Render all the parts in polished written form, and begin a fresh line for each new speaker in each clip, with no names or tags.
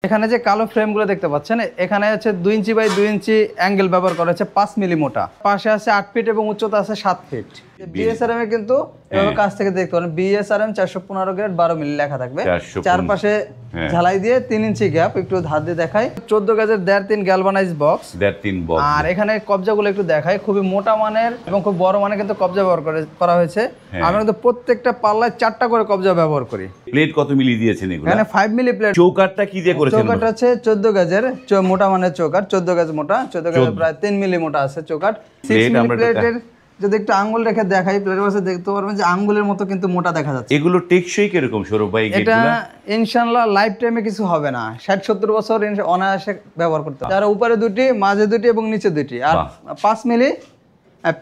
এখানে যে কালো ফ্রেমগুলো দেখতে পাচ্ছেন, এখানে আছে 2 ইঞ্চি বাই 2 ইঞ্চি অ্যাঙ্গেল ব্যবহার করা হচ্ছে, 5 মিলি মোটা। পাশে আছে 8 ফিট এবং উচ্চতা আছে 7 ফিট। বিএসআরএম এ কিন্তু এভাবে কাছ থেকে দেখতে পারেন, বিএসআরএম 415 গ্রেড 12 মিলি লেখা থাকবে। চারপাশে ঝালাই দিয়ে 3 ইঞ্চি গ্যাপ, একটু ধার দিয়ে দেখাই। 14 গজের 1.5-3 গ্যালভানাইজ বক্স,
1.5-3 বক্স।
আর এখানে কবজাগুলো একটু দেখাই, খুবই মোটা মানের এবং খুব বড় মানের কিন্তু কবজা ব্যবহার করা হয়েছে। আমরা কিন্তু প্রত্যেকটা পাল্লায় 4টা করে কবজা ব্যবহার করি।
প্লেট কত মিলি দিয়েছেন এগুলো?
এখানে 5 মিলি প্লেট।
চৌকাটটা কি দিয়ে করেছেন?
চৌকাট আছে 14 গজের মোটা মানের চৌকাট, 14 গজ মোটা, 14 গজের প্রায় 3 মিলি মোটা আছে চৌকাট। 6 মিলি প্লেটের যদি একটু আঙ্গুল রেখে দেখাই, প্লেটের পাশে দেখতে পারবেন যে আঙ্গুলের মতো কিন্তু মোটা দেখা যাচ্ছে।
এগুলো টেকসই কিরকম সৌরভ ভাই?
এটা ইনশাআল্লাহ লাইফ টাইমে কিছু হবে না, 60-70 বছর অনায়াসে ব্যবহার করতে হবে। যারা উপরে দুটি, মাঝে দুটি এবং নিচে দুটি, আর 5 মিলি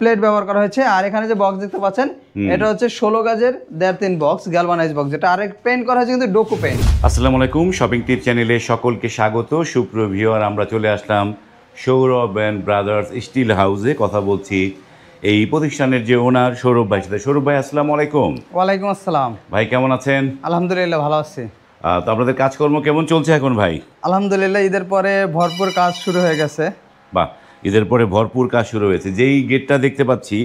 প্লেট ব্যবহার করা হয়েছে। আর এখানে যে বক্স দেখতে পাচ্ছেন, এটা হচ্ছে 16 গজের 1.5-3 বক্স, গ্যালভানাইজ বক্স, যেটা আরেক পেইন্ট করা হয়েছে কিন্তু ডোকো পেইন্ট।
আসসালামু আলাইকুম, শপিং টিপ চ্যানেলে সকলকে স্বাগত। সুপ্রিয় ভিউয়ার, আমরা চলে আসলাম সৌরভ অ্যান্ড ব্রাদার্স স্টিল হাউসে। কথা বলছি এই প্রতিষ্ঠানের যে ওনার সৌরভ ভাই সাথে। সৌরভ ভাই, আসসালামু আলাইকুম।
ওয়ালাইকুম আসসালাম
ভাই, কেমন আছেন?
আলহামদুলিল্লাহ ভালো আছি।
তো আপনাদের কাজকর্ম কেমন চলছে এখন ভাই?
আলহামদুলিল্লাহ, ঈদের পরে ভরপুর কাজ শুরু হয়ে গেছে।
বাহ, ঈদের পরে ভরপুর কাজ শুরু হয়েছে। যেই গেটটা দেখতে পাচ্ছি,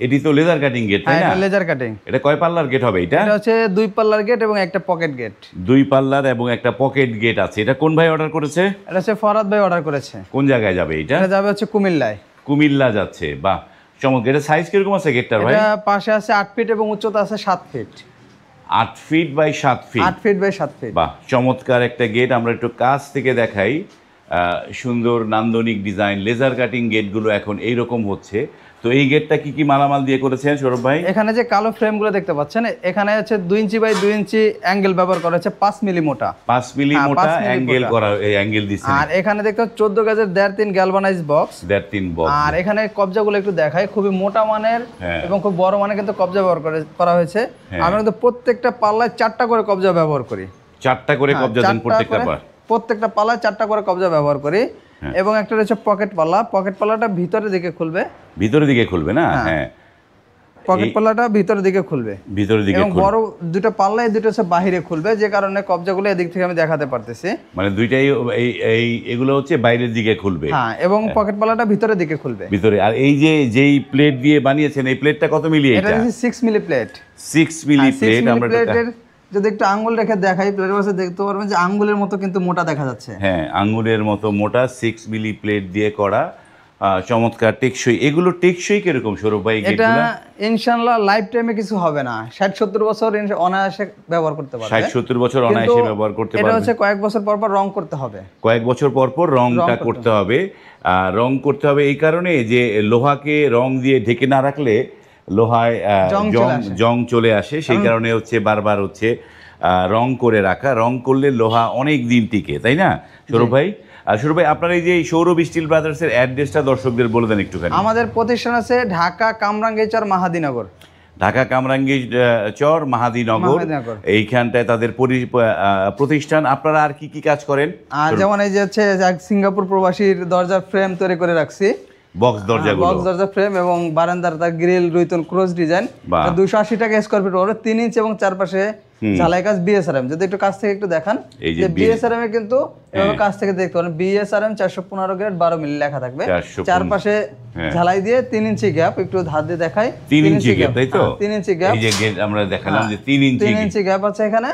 এটি তো লেজার কাটিং গেট, তাই না?
হ্যাঁ, লেজার কাটিং।
এটা কয় পাল্লার গেট হবে এটা?
এটা হচ্ছে 2 পাল্লার গেট এবং একটা পকেট গেট।
2 পাল্লার এবং একটা পকেট গেট আছে। এটা কোন ভাই অর্ডার করেছে?
এটা হচ্ছে ফরাদ ভাই অর্ডার করেছে।
কোন জায়গায় যাবে এটা?
এটা যাবে হচ্ছে কুমিল্লায়।
কুমিল্লা যাচ্ছে। বাহ, চমৎকার। এটা সাইজ কিরকম আছে গেটটার ভাই?
এটা পাশে আছে 8 ফিট এবং উচ্চতা আছে 7 feet.
8 feet by 7 feet.
8 feet by 7 feet.
বাহ, চমৎকার একটা গেট। আমরা একটু কাছ থেকে দেখাই। সুন্দর নান্দনিক ডিজাইন লেজার কাটিং গেটগুলো এখন এইরকম হচ্ছে। তো এই গেটটা কি কি মালামাল দিয়ে করেছেন সৌরভ ভাই?
এখানে যে কালো ফ্রেমগুলো দেখতে পাচ্ছেন, এখানে আছে 2 ইঞ্চি বাই 2 ইঞ্চি অ্যাঙ্গেল ব্যবহার করা হচ্ছে, 5 মিলি মোটা।
5 মিলি মোটা অ্যাঙ্গেল করা, এই অ্যাঙ্গেল দিচ্ছেন।
আর এখানে দেখতে 14 গজের 1.5-3 গ্যালভানাইজ বক্স,
1.5-3 বক্স।
আর এখানে কবজাগুলো একটু দেখাই, খুবই মোটা মানের এবং খুব বড় মানের কিন্তু কবজা ব্যবহার করা হয়েছে। আমরা কিন্তু প্রত্যেকটা পাল্লায় 4টা করে কবজা ব্যবহার করি।
4টা করে কবজা দেন
প্রত্যেকটা পাল্লায় 4টা করে কবজা ব্যবহার করি। এবং একটা রয়েছে পকেট পাল্লা। পকেট পাল্লাটা ভিতরের দিকে খুলবে।
ভিতরের দিকে খুলবে না? হ্যাঁ,
পকেট পাল্লাটা ভিতরের দিকে খুলবে।
ভিতরের দিকে
এবং বড় দুটো পাল্লা, এই দুটো হচ্ছে বাইরে খুলবে, যে কারণে কবজাগুলো এদিক থেকে আমি দেখাতে পারতেছি।
মানে দুইটাই এগুলো হচ্ছে বাইরের দিকে খুলবে।
হ্যাঁ, এবং পকেট পাল্লাটা ভিতরের দিকে খুলবে
ভিতরে। আর এই যে যেই প্লেট দিয়ে বানিয়েছেন, এই প্লেটটা কত মিলি?
এটা হচ্ছে 6 মিলি প্লেট।
6 milli plate. আমরা
যদি একটু আঙ্গুল রেখে দেখাই, প্লেটের পাশে দেখতে পারবেন যে আঙ্গুলের মতো কিন্তু মোটা দেখা যাচ্ছে।
হ্যাঁ, আঙ্গুলের মতো মোটা 6 মিলি প্লেট দিয়ে করা, চমৎকার টেকসই। এগুলো টেকসই কিরকম সৌরভ ভাই?
এটা ইনশাআল্লাহ লাইফ টাইমে কিছু হবে না, 60-70 বছর অনায়াসে ব্যবহার করতে পারবে।
60-70 বছর অনায়াসে ব্যবহার করতে পারবে।
এটা হচ্ছে কয়েক বছর পর পর রং করতে হবে।
কয়েক বছর পর পর রংটা করতে হবে। রং করতে হবে এই কারণে যে লোহাকে রং দিয়ে ঢেকে না রাখলে লোহায় জং চলে আসে। সেই কারণে হচ্ছে বারবার হচ্ছে রং করে রাখা। রং করলে লোহা অনেক দিন টিকে, তাই না সৌরভ ভাই? আর সৌরভ ভাই, আপনার এই যে সৌরভ স্টিল ব্রাদার্সের অ্যাড্রেসটা দর্শকদের বলে দেন একটুখানি।
আমাদের প্রতিষ্ঠান আছে ঢাকা কামরাঙ্গীরচর মাহাদিনগর।
ঢাকা কামরাঙ্গীরচর মাহাদিনগর, এইখানটায় তাদের প্রতিষ্ঠান। আপনারা আর কি কি কাজ করেন?
যেমন এই যে হচ্ছে সিঙ্গাপুর প্রবাসীর দরজার ফ্রেম তৈরি করে রাখছি,
বক্স দরজা ফ্রেম এবং বারান্দার গ্রিল রুইতন ক্রস ডিজাইন। 280 টাকা স্কয়ার ফিট ওর 3 ইঞ্চি এবং চারপাশে ঝালাই কাজ বিএসআরএম। যদি একটু কাছ থেকে একটু দেখান, যে বিএসআরএম এ কিন্তু এভাবে কাছ থেকে দেখতে পারেন, বিএসআরএম 415 গ্রেড 12 মিলি লেখা থাকবে। চারপাশে ঝালাই দিয়ে 3 ইঞ্চি গ্যাপ, একটু ধার দিয়ে দেখাই। 3 ইঞ্চি গ্যাপ, তাই তো?
3 ইঞ্চি গ্যাপ।
এই যে গেট আমরা দেখালাম যে 3 ইঞ্চি
গ্যাপ আছে এখানে।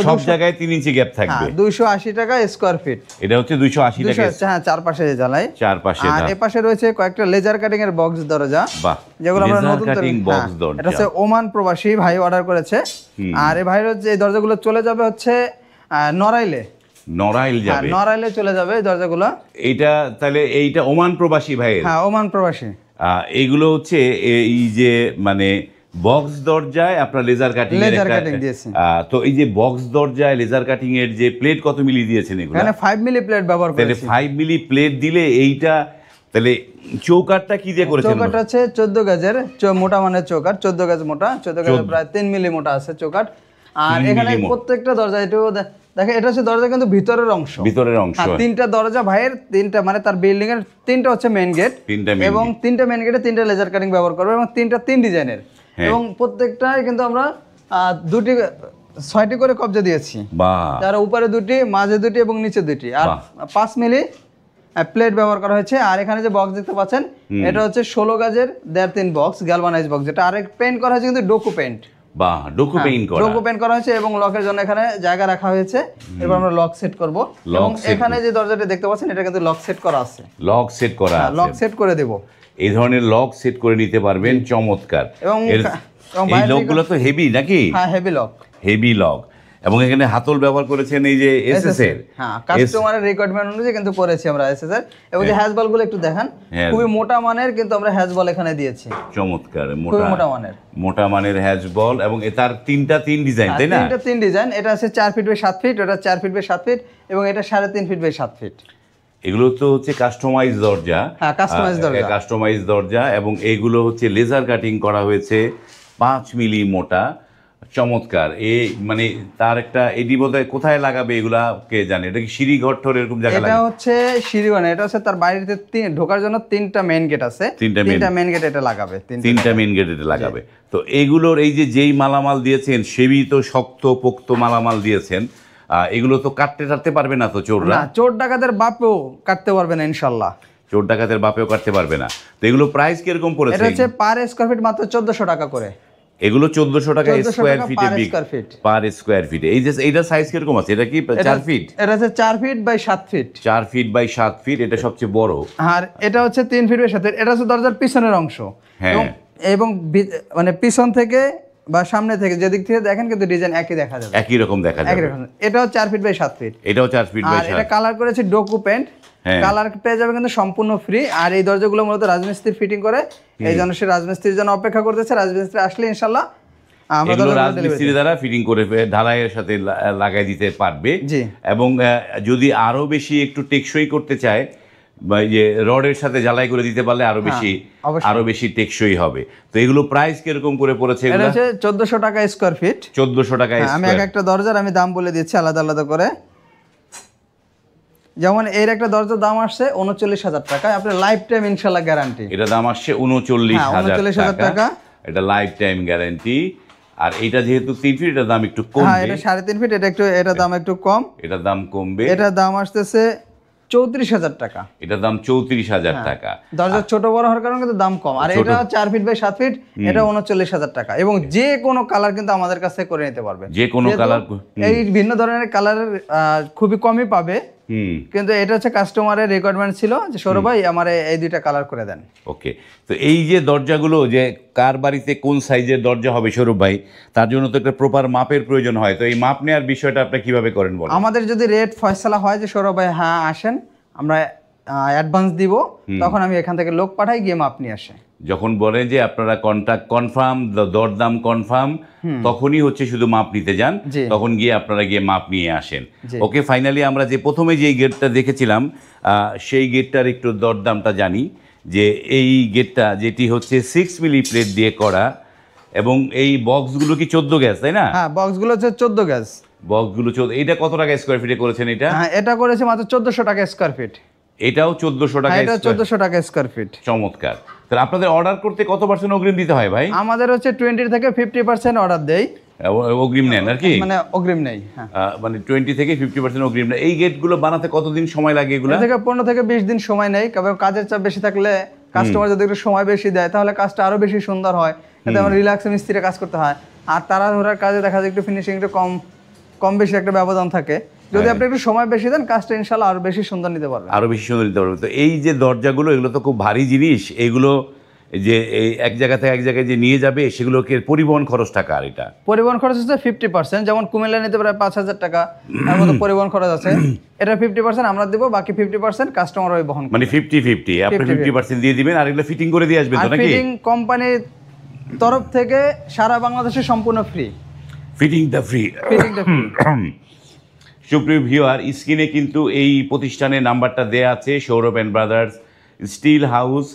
সব জায়গায় 3 ইঞ্চি গ্যাপ থাকবে।
280 টাকা স্কয়ার ফিট।
এটা হচ্ছে 280 টাকা।
হ্যাঁ, চারপাশে ঝালাই,
চারপাশে।
আর এই পাশে রয়েছে কয়েকটা লেজার কাটিং এর বক্স দরজা।
বাহ,
যেগুলো আমরা নতুন
বক্স দরজা।
এটা হচ্ছে ওমান প্রবাসী ভাই অর্ডার করেছে। আর এই ভাইয়ের যে দরজাগুলো চলে যাবে হচ্ছে নড়াইল যাবে। নড়াইলে চলে যাবে এই দরজাগুলো।
এইটা তাহলে এইটা ওমান প্রবাসী ভাইয়ের?
হ্যাঁ, ওমান প্রবাসী।
এইগুলো হচ্ছে এই যে মানে বক্স দরজায় আপনার লেজার কাটিং
দিয়েছে।
তো এই যে বক্স দরজায় লেজার কাটিং এর যে প্লেট কত মিলি দিয়েছেন এগুলো?
এখানে 5 মিলি প্লেট ব্যবহার করেছি।
তাহলে 5 মিলি প্লেট দিলে এইটা তাহলে চৌকাটটা কি দিয়ে করেছেন?
চৌকাট আছে 14 গজের মোটা মানের চৌকাট, 14 গজ মোটা, 14 গজের প্রায় 3 মিলি মোটা আছে চৌকাট। আর এখানে প্রত্যেকটা দরজা একটু দেখে, এটা হচ্ছে দরজা কিন্তু ভিতরের অংশ। 3টা দরজা ভাইয়ের, 3টা মানে তার বিল্ডিং এর 3টা হচ্ছে মেইন গেট, এবং 3টা মেইন গেটে 3টা লেজার কাটিং ব্যবহার করবে, এবং 3টা 3 ডিজাইনের। এবং প্রত্যেকটাই কিন্তু আমরা দুটি 6টি করে কবজা দিয়েছি,
বাহ
যার উপরে 2টি, মাঝে 2টি এবং নিচে 2টি, আর 5 মিলি প্লেট ব্যবহার করা হয়েছে। আর এখানে যে বক্স দেখতে পাচ্ছেন এটা হচ্ছে 16 গজের 1.5-3 বক্স গ্যালভানাইজ বক্স, যেটা আরেক পেইন্ট করা হয়েছে কিন্তু ডোকু পেইন্ট।
বাহ, ডোকু পেইন্ট করা,
ডোকু পেইন্ট করা হয়েছে এবং লকের জন্য এখানে জায়গা রাখা হয়েছে। এবার আমরা লক সেট করব, এবং এখানে যে দরজাটা দেখতে পাচ্ছেন এটা কিন্তু লক সেট করা আছে,
লক সেট করা আছে,
লক সেট করে দেব।
এই ধরনের লক সেট করে নিতে পারবেন, চমৎকার।
এবং
এই লকগুলো তো হেভি নাকি?
হ্যাঁ, হেভি লক,
হেভি লক। এবং এখানে হাতল ব্যবহার করেছেন এই যে এসএস এর,
হ্যাঁ কাস্টমারের রিকোয়ারমেন্ট অনুযায়ী কিন্তু করেছি আমরা এসএস এর। এবং যে হ্যাজবল গুলো একটু দেখেন, খুবই মোটা মানের কিন্তু আমরা হ্যাজবল এখানে দিয়েছি,
চমৎকার
মোটা মানের,
মোটা মানের হ্যাজবল। এবং তার 3 ডিজাইন, তাই না?
3 ডিজাইন। এটা আছে 4 ফিট বাই 7 ফিট, ওটা 4 ফিট বাই 7 ফিট, এবং এটা 3.5 ফিট বাই 7 ফিট।
এগুলো তো হচ্ছে কাস্টমাইজ দরজা,
হ্যাঁ কাস্টমাইজ দরজা,
কাস্টমাইজ দরজা। এবং এইগুলো হচ্ছে লেজার কাটিং করা হয়েছে, 5 মিলি মোটা, চমৎকার। মানে তার একটা এডি বোধহয় কোথায় লাগাবে এগুলা কে জানে? এটা কি সিঁড়ি ঘর ঠোর এরকম জায়গা লাগে?
এটা হচ্ছে সিঁড়িওয়ানা, এটা হচ্ছে তার বাড়িতে ঢোকার জন্য 3টা মেইন গেট আছে, 3টা মেইন গেট এটা লাগাবে, 3টা
মেইন গেট এটা লাগাবে। তো এইগুলোর এই যে যেই মালামাল দিয়েছেন, সেবি তো শক্ত পোক্ত মালামাল দিয়েছেন, এগুলো তো কাটতে পারবে না তো চোররা?
না, চোর ডাকাতের বাপও কাটতে পারবে না ইনশাআল্লাহ,
চোর ডাকাতের বাপেও কাটতে পারবে না। তো এগুলো প্রাইস কিরকম পড়েছে?
এটা হচ্ছে পার স্কয়ার ফিট মাত্র 1400 টাকা করে।
এগুলো 1400 টাকা স্কয়ার ফিটে পার স্কয়ার ফিটে। এই যে এইটা সাইজ কিরকম আছে? এটা কি 4 ফিট?
এটা হচ্ছে 4 feet by 7 feet,
4 feet by 7 feet, এটা সবচেয়ে বড়।
আর এটা হচ্ছে 3 ফিট বাই 7 ফিট। এটা হচ্ছে দরজার পিছনের অংশ, এবং মানে পিছন থেকে বা সামনে থেকে যেদিক থেকে দেখেন কিন্তু ডিজাইন একই দেখা যাবে,
একই রকম দেখা যাবে।
এটাও 4 ফিট বাই 7 ফিট,
এটাও 4 ফিট বাই 7
ফিট। এটা কালার করেছে ডোকু পেইন্ট, কালার পেয়ে যাবে কিন্তু সম্পূর্ণ ফ্রি। আর এই দরজাগুলো মূলত রাজমিস্ত্রি ফিটিং করে, এই জন্য সে রাজমিস্ত্রির জন্য অপেক্ষা করতেছে। রাজমিস্ত্রি আসলে ইনশাআল্লাহ আমরা
রাজমিস্ত্রি দ্বারা ফিটিং করে ঢালাইয়ের সাথে লাগাই দিতে পারবে। এবং যদি আরো বেশি একটু টেকসই করতে চায়, বা যে রডের সাথে ঝালাই করে দিতে পারলে আরো বেশি টেকসই হবে। তো এগুলো প্রাইস কিরকম করে পড়েছে?
এটা হচ্ছে 1400 টাকা স্কয়ার ফিট,
1400 টাকা।
আমি একটা দরজার আমি দাম বলে দিচ্ছি আলাদা আলাদা করে। যেমন এর একটা দরজার দাম আসছে 39,000 টাকা, আপনার লাইফ টাইম ইনশাআল্লাহ গ্যারান্টি।
এটা দাম আসছে 39,000 টাকা, এটা লাইফ টাইম গ্যারান্টি। আর এটা যেহেতু 3 ফিট, এটা দাম একটু কম।
হ্যাঁ, এটা 3.5 ফিট, এটা দাম একটু কম,
এটা দাম কমবে।
এটা দাম আসতেছে 34,000 টাকা,
এটা দাম 34,000 টাকা।
দরজা ছোট বড় হওয়ার কারণে কিন্তু দাম কম। আর এটা 4 ফিট বাই 7 ফিট, এটা 39,000 টাকা। এবং যে কোনো কালার কিন্তু আমাদের কাছে করে নিতে পারবে,
যে কোনো কালার।
এই ভিন্ন ধরনের কালারের খুবই কমই পাবে, কিন্তু এটা হচ্ছে কাস্টমারের রিকোয়ারমেন্ট ছিল যে সৌরভ ভাই আমার এই 2টা কালার করে দেন।
ওকে, তো এই যে দরজাগুলো, যে কার বাড়িতে কোন সাইজের দরজা হবে সৌরভ ভাই, তার জন্য তো একটা প্রপার মাপের প্রয়োজন হয়। তো এই মাপ নেওয়ার বিষয়টা আপনি কিভাবে করেন বলেন?
আমাদের যদি রেট ফয়সালা হয় যে সৌরভ ভাই হ্যাঁ আসেন, আমরা অ্যাডভান্স দিব, তখন আমি এখান থেকে লোক পাঠাই, গিয়ে মাপ নিয়ে আসে।
যখন বলেন যে আপনারা কন্ট্রাক্ট কনফার্ম, দরদাম কনফার্ম, তখনই হচ্ছে শুধু মাপ নিতে যান, তখন গিয়ে আপনারা গিয়ে মাপ নিয়ে আসেন। ওকে, ফাইনালি আমরা যে প্রথমে যে গেটটা দেখেছিলাম, সেই গেটটার একটু দরদামটা জানি। যে এই গেটটা যেটি হচ্ছে 6 মিলি প্লেট দিয়ে করা, এবং এই বক্সগুলো কি 14 গ্যাস, তাই না?
হ্যাঁ, বক্সগুলো হচ্ছে 14 গ্যাস।
বক্সগুলো 14। এটা কত টাকা স্কয়ার ফিটে করেছেন এটা?
হ্যাঁ, এটা করেছে মাত্র 1400 টাকা স্কয়ার ফিট।
এটাও 1400 টাকা।
এটা 1400 টাকা স্কয়ার ফিট।
চমৎকার। তাহলে আপনাদের অর্ডার করতে কত পার্সেন্ট অগ্রিম দিতে হয় ভাই?
আমাদের হচ্ছে 20 থেকে 50% অর্ডার দেই,
অগ্রিম নেন আর কি,
মানে অগ্রিম নেই। হ্যাঁ,
মানে 20 থেকে 50% অগ্রিম নেন। এই গেটগুলো বানাতে কতদিন সময় লাগে এগুলো?
থেকে 15 থেকে 20 দিন সময় নেই। কারণ কাজের চাপ বেশি থাকলে কাস্টমার যদি একটু সময় বেশি দেয়, তাহলে কাজটা আরো বেশি সুন্দর হয়। এতে আমার রিল্যাক্সে মিস্ত্রিতে কাজ করতে হয়। আর তাড়াহুড়ার কাজে দেখা যায় একটু ফিনিশিং একটু কম বেশি একটা ব্যবধান থাকে। যদি আপনি একটু সময় বেশি দেন, কাজটা ইনশাআল্লাহ আরো বেশি সুন্দর নিতে পারবেন,
আরো বেশি সুন্দর নিতে পারবেন। তো এই যে দরজাগুলো, এগুলো তো খুব ভারী জিনিস। এগুলো যে এই এক জায়গা থেকে এক জায়গায় যে নিয়ে যাবে, সেগুলোকে পরিবহন খরচ টাকা। আর এটা
পরিবহন খরচ হচ্ছে 50%। যেমন কুমিল্লা নিতে পারে 5,000 টাকা, এর মতো পরিবহন খরচ আছে। এটা 50% আমরা দেব, বাকি 50% কাস্টমার ওই বহন করবে।
মানে 50-50 আপনি 50% দিয়ে দিবেন, আর এগুলো ফিটিং করে দিয়ে আসবেন তো নাকি?
ফিটিং কোম্পানির তরফ থেকে সারা বাংলাদেশে সম্পূর্ণ ফ্রি,
ফিটিংটা ফ্রি। সুপ্রিয় ভিউয়ার, স্ক্রিনে কিন্তু এই প্রতিষ্ঠানের নাম্বারটা দেয়া আছে, Sourav and brothers steel house.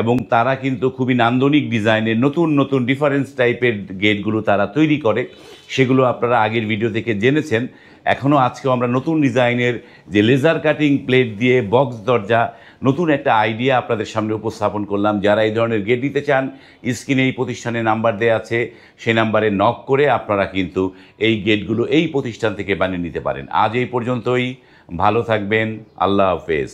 এবং তারা কিন্তু খুবই নান্দনিক ডিজাইনের নতুন নতুন ডিফারেন্স টাইপের গেটগুলো তারা তৈরি করে। সেগুলো আপনারা আগের ভিডিও থেকে জেনেছেন। এখনও আজকেও আমরা নতুন ডিজাইনের যে লেজার কাটিং প্লেট দিয়ে বক্স দরজা, নতুন একটা আইডিয়া আপনাদের সামনে উপস্থাপন করলাম। যারা এই ধরনের গেট দিতে চান, স্ক্রিনে এই প্রতিষ্ঠানের নাম্বার দেওয়া আছে, সেই নাম্বারে নক করে আপনারা কিন্তু এই গেটগুলো এই প্রতিষ্ঠান থেকে বানিয়ে নিতে পারেন। আজ এই পর্যন্তই, ভালো থাকবেন, আল্লাহ হাফেজ।